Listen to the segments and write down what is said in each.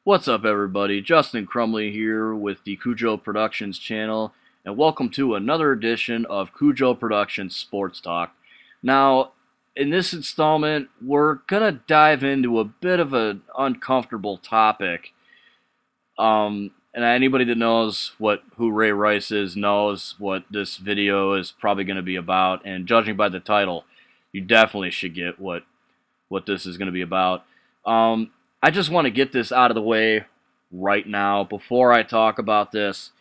What's up, everybody? Justin Crumley here with the CuJoProductions channel, and welcome to another edition of CuJoProductions Sports Talk. Now, in this installment, we're gonna dive into a bit of an uncomfortable topic. And anybody that knows who Ray Rice is knows what this video is probably going to be about. And judging by the title, you definitely should get what this is going to be about. I just want to get this out of the way right now before I talk about this.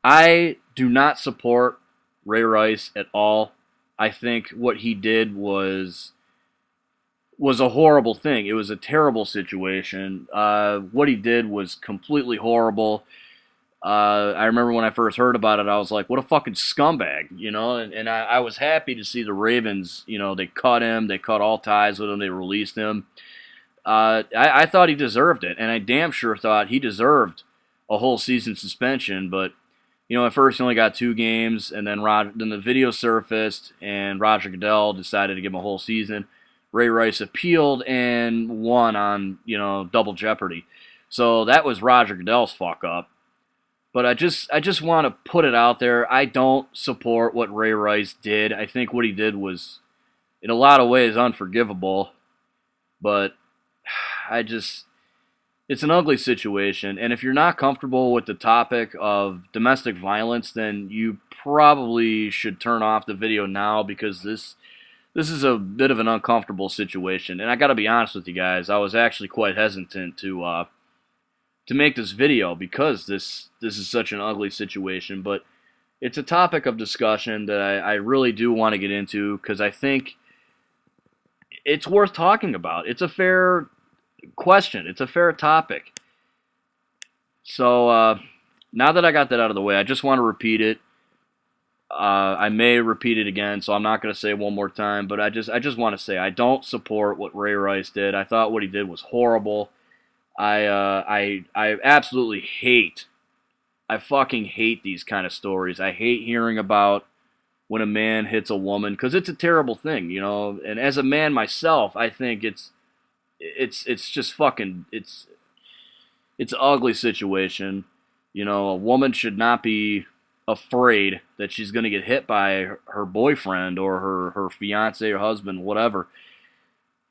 I do not support Ray Rice at all. I think what he did was a horrible thing. It was a terrible situation. What he did was completely horrible. I remember when I first heard about it, I was like, what a fucking scumbag, you know? And I was happy to see the Ravens, you know, they cut him. They cut all ties with him. They released him. I thought he deserved it, and I damn sure thought he deserved a whole season suspension. But, you know, at first he only got 2 games, and then the video surfaced, and Roger Goodell decided to give him a whole season. Ray Rice appealed and won on, you know, double jeopardy. So that was Roger Goodell's fuck up. But I just want to put it out there. I don't support what Ray Rice did. I think what he did was, in a lot of ways, unforgivable. But it's an ugly situation. And if you're not comfortable with the topic of domestic violence, then you probably should turn off the video now, because this is a bit of an uncomfortable situation. And I got to be honest with you guys, I was actually quite hesitant to make this video because this is such an ugly situation. But it's a topic of discussion that I really do want to get into, because I think it's worth talking about. It's a fair question. It's a fair topic. So now that I got that out of the way, I just want to repeat it. I may repeat it again, so I'm not going to say it one more time, but I just want to say I don't support what Ray Rice did. I thought what he did was horrible. I absolutely I fucking hate these kind of stories. I hate hearing about when a man hits a woman, because it's a terrible thing, you know. And as a man myself, I think it's just fucking, it's an ugly situation. You know, a woman should not be afraid that she's going to get hit by her boyfriend or her fiance or husband, whatever.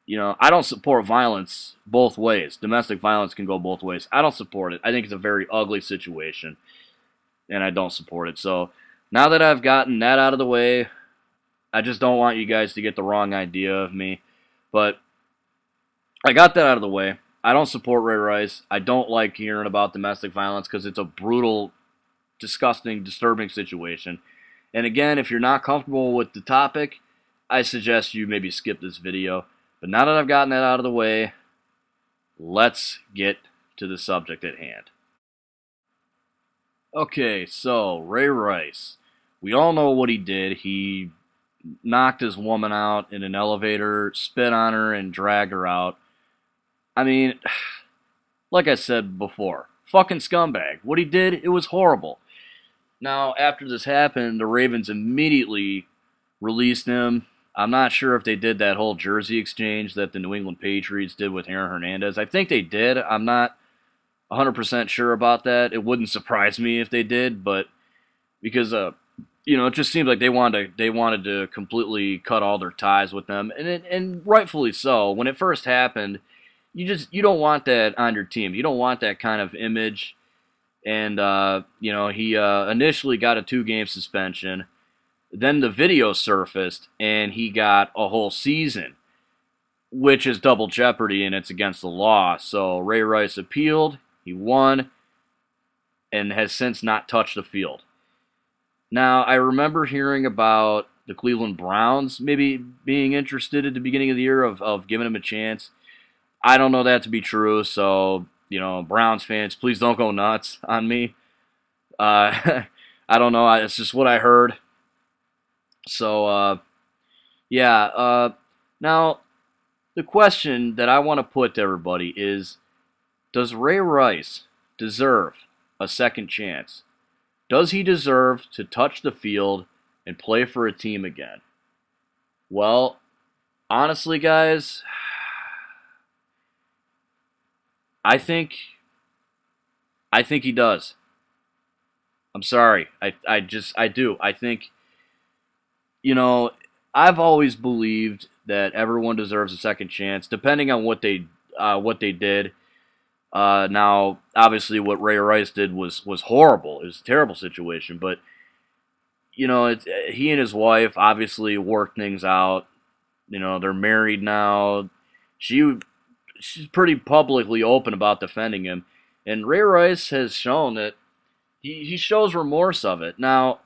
You know, I don't support violence both ways. Domestic violence can go both ways. I don't support it. I think it's a very ugly situation, and I don't support it. So now that I've gotten that out of the way, I just don't want you guys to get the wrong idea of me. But I got that out of the way. I don't support Ray Rice. I don't like hearing about domestic violence because it's a brutal, disgusting, disturbing situation. And again, if you're not comfortable with the topic, I suggest you maybe skip this video. But now that I've gotten that out of the way, let's get to the subject at hand. Okay, so Ray Rice. We all know what he did. He knocked his woman out in an elevator, spit on her, and dragged her out. I mean, like I said before, fucking scumbag. What he did, it was horrible. Now, after this happened, the Ravens immediately released him. I'm not sure if they did that whole jersey exchange that the New England Patriots did with Aaron Hernandez. I think they did. I'm not 100% sure about that. It wouldn't surprise me if they did, but because you know, it just seems like they wanted to completely cut all their ties with them, and rightfully so. When it first happened, you don't want that on your team. You don't want that kind of image. And you know, he initially got a 2-game suspension. Then the video surfaced, and he got a whole season, which is double jeopardy, and it's against the law. So Ray Rice appealed, he won, and has since not touched the field. Now, I remember hearing about the Cleveland Browns maybe being interested at the beginning of the year of giving him a chance. I don't know that to be true, so, you know, Browns fans, please don't go nuts on me. I don't know, it's just what I heard. So, yeah. Now, the question that I want to put to everybody is, does Ray Rice deserve a second chance? Does he deserve to touch the field and play for a team again? Well, honestly, guys, I think I think he does. I'm sorry. I do. I think, you know, I've always believed that everyone deserves a second chance, depending on what they did. Now, obviously, what Ray Rice did was horrible. It was a terrible situation, but he and his wife obviously worked things out. They're married now. She she's pretty publicly open about defending him, and Ray Rice has shown that he shows remorse of it. Now,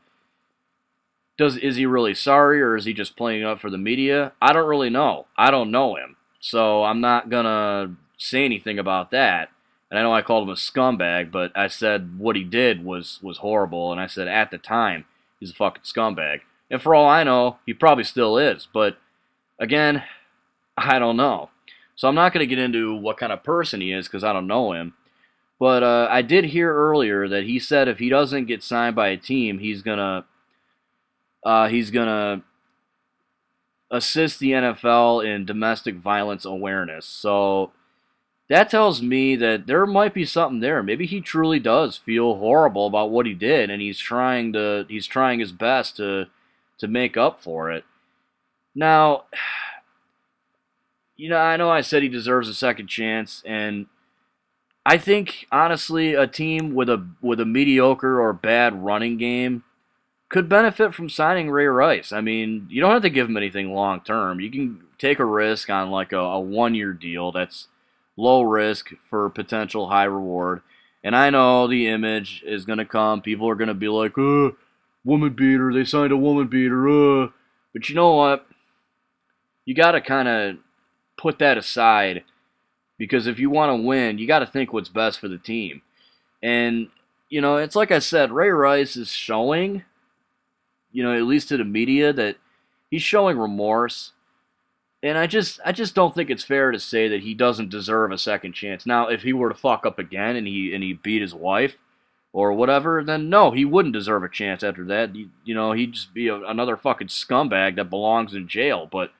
is he really sorry, or is he just playing up for the media? I don't really know. I don't know him, so I'm not gonna say anything about that. And I know I called him a scumbag, but I said what he did was horrible, and I said at the time he's a fucking scumbag. And for all I know, he probably still is. But again, I don't know. So I'm not going to get into what kind of person he is because I don't know him. But I did hear earlier that he said if he doesn't get signed by a team, he's gonna assist the NFL in domestic violence awareness. So that tells me that there might be something there. Maybe he truly does feel horrible about what he did, and he's trying his best to make up for it. Now, I know I said he deserves a second chance, and I think honestly, a team with a mediocre or bad running game could benefit from signing Ray Rice. I mean, you don't have to give him anything long term. You can take a risk on like a 1 year deal that's low risk for potential high reward. And I know the image is going to come. People are going to be like, woman beater. They signed a woman beater. But you know what? You got to kind of put that aside because if you want to win, you got to think what's best for the team. And, it's like I said, Ray Rice is showing, at least to the media, that he's showing remorse. And I just don't think it's fair to say that he doesn't deserve a second chance. Now, if he were to fuck up again and he beat his wife or whatever, then no, he wouldn't deserve a chance after that. He'd just be another fucking scumbag that belongs in jail. But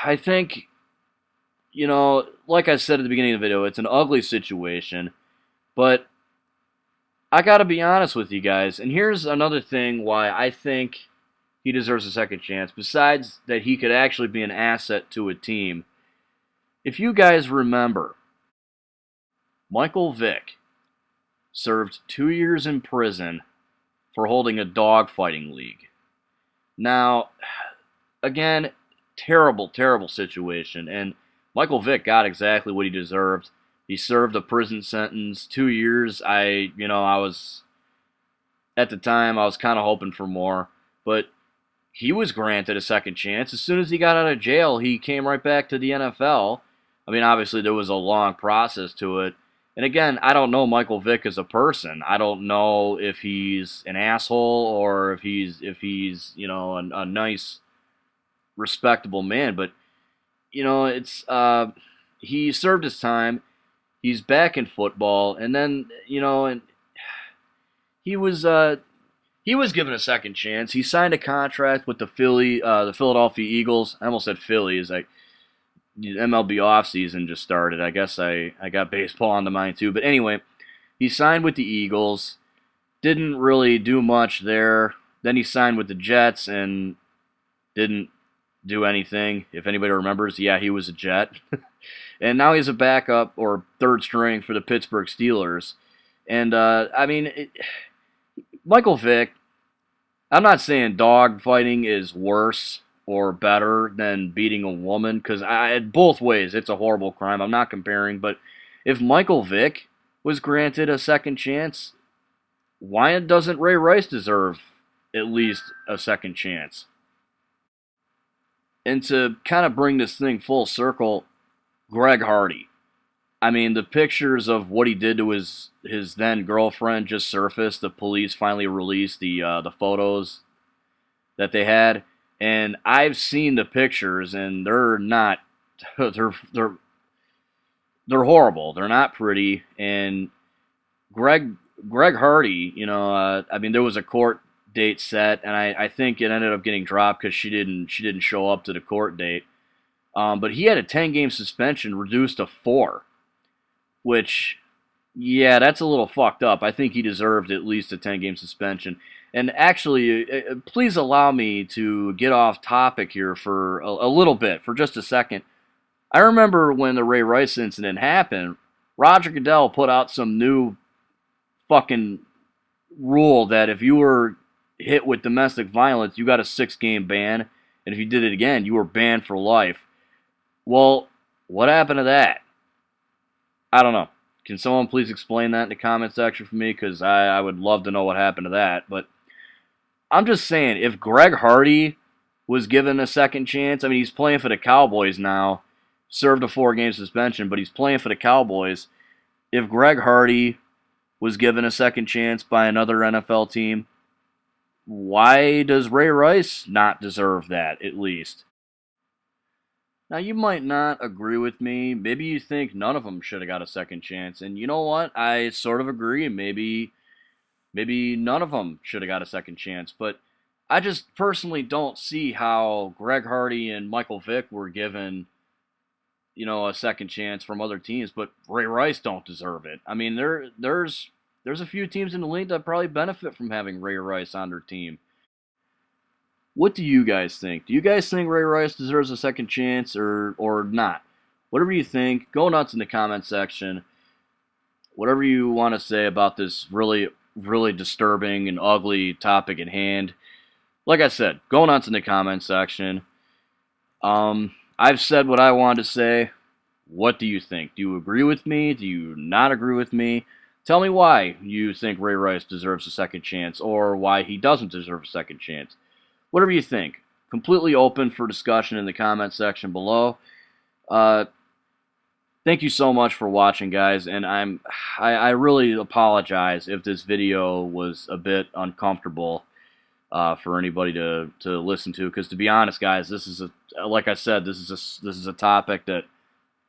I think, like I said at the beginning of the video, it's an ugly situation. But I got to be honest with you guys. And here's another thing why I think he deserves a second chance, besides that he could actually be an asset to a team. If you guys remember, Michael Vick served 2 years in prison for holding a dogfighting league. Now, again, terrible, terrible situation. And Michael Vick got exactly what he deserved. He served a prison sentence, 2 years. I was, at the time, I was kind of hoping for more. But he was granted a second chance. As soon as he got out of jail, he came right back to the NFL. I mean, obviously, there was a long process to it. And again, I don't know Michael Vick as a person. I don't know if he's an asshole or if he's a nice, respectable man. But it's he served his time. He's back in football, and then and he was he was given a second chance. He signed a contract with the Philadelphia Eagles. I almost said Philly. Is like the MLB offseason just started. I guess I got baseball on the mind too. But anyway, he signed with the Eagles. Didn't really do much there. Then he signed with the Jets and didn't do anything. If anybody remembers, yeah, he was a Jet. And now he's a backup or third string for the Pittsburgh Steelers. And, Michael Vick, I'm not saying dog fighting is worse or better than beating a woman, because both ways, it's a horrible crime. I'm not comparing, but if Michael Vick was granted a second chance, why doesn't Ray Rice deserve at least a second chance? And to kind of bring this thing full circle, Greg Hardy. I mean, the pictures of what he did to his then girlfriend just surfaced. The police finally released the photos that they had, and I've seen the pictures, and they're not they're horrible. They're not pretty. And Greg Hardy, I mean, there was a court date set, and I think it ended up getting dropped because she didn't show up to the court date. But he had a 10-game suspension reduced to 4, which, yeah, that's a little fucked up. I think he deserved at least a 10-game suspension. And actually, please allow me to get off topic here for a little bit, for just a second. I remember when the Ray Rice incident happened, Roger Goodell put out some new fucking rule that if you were hit with domestic violence, you got a 6-game ban, and if you did it again, you were banned for life. Well, what happened to that? I don't know. Can someone please explain that in the comment section for me? Because I would love to know what happened to that. But I'm just saying, if Greg Hardy was given a second chance, I mean, he's playing for the Cowboys now, served a 4-game suspension, but he's playing for the Cowboys. If Greg Hardy was given a second chance by another NFL team, why does Ray Rice not deserve that, at least? Now, you might not agree with me. Maybe you think none of them should have got a second chance. And you know what? I sort of agree. Maybe none of them should have got a second chance. But I just personally don't see how Greg Hardy and Michael Vick were given, a second chance from other teams, but Ray Rice don't deserve it. I mean, there's a few teams in the league that probably benefit from having Ray Rice on their team. What do you guys think? Do you guys think Ray Rice deserves a second chance or not? Whatever you think, go nuts in the comment section. Whatever you want to say about this really, really disturbing and ugly topic at hand. Like I said, go nuts in the comment section. I've said what I wanted to say. What do you think? Do you agree with me? Do you not agree with me? Tell me why you think Ray Rice deserves a second chance or why he doesn't deserve a second chance. Whatever you think. Completely open for discussion in the comment section below. Thank you so much for watching, guys, and I really apologize if this video was a bit uncomfortable for anybody to listen to. Because to be honest, guys, this is like I said, this is a topic that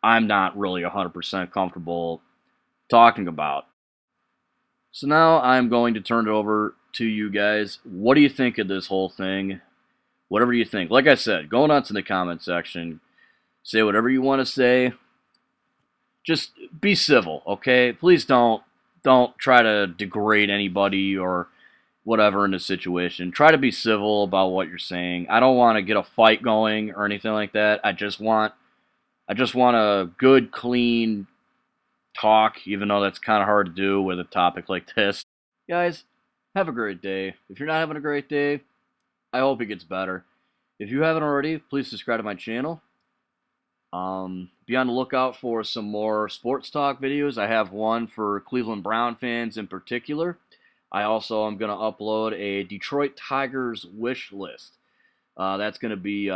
I'm not really 100% comfortable talking about. So now I'm going to turn it over to you guys. What do you think of this whole thing? Whatever you think. Like I said, go nuts in the comment section. Say whatever you want to say. Just be civil, okay? Please don't try to degrade anybody or whatever in the situation. Try to be civil about what you're saying. I don't want to get a fight going or anything like that. I just want a good, clean talk, even though that's kind of hard to do with a topic like this. Guys, have a great day. If you're not having a great day, I hope it gets better. If you haven't already, please subscribe to my channel. Be on the lookout for some more sports talk videos. I have one for Cleveland Brown fans in particular. I also am going to upload a Detroit Tigers wish list. That's going to be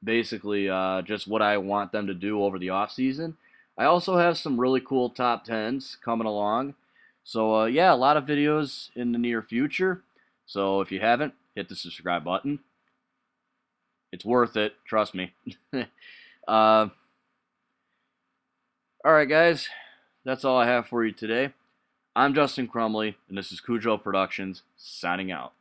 basically just what I want them to do over the offseason. I also have some really cool top 10s coming along. So, yeah, a lot of videos in the near future. So, if you haven't, hit the subscribe button. It's worth it. Trust me. Alright, guys. That's all I have for you today. I'm Justin Crumley, and this is CuJoProductions, signing out.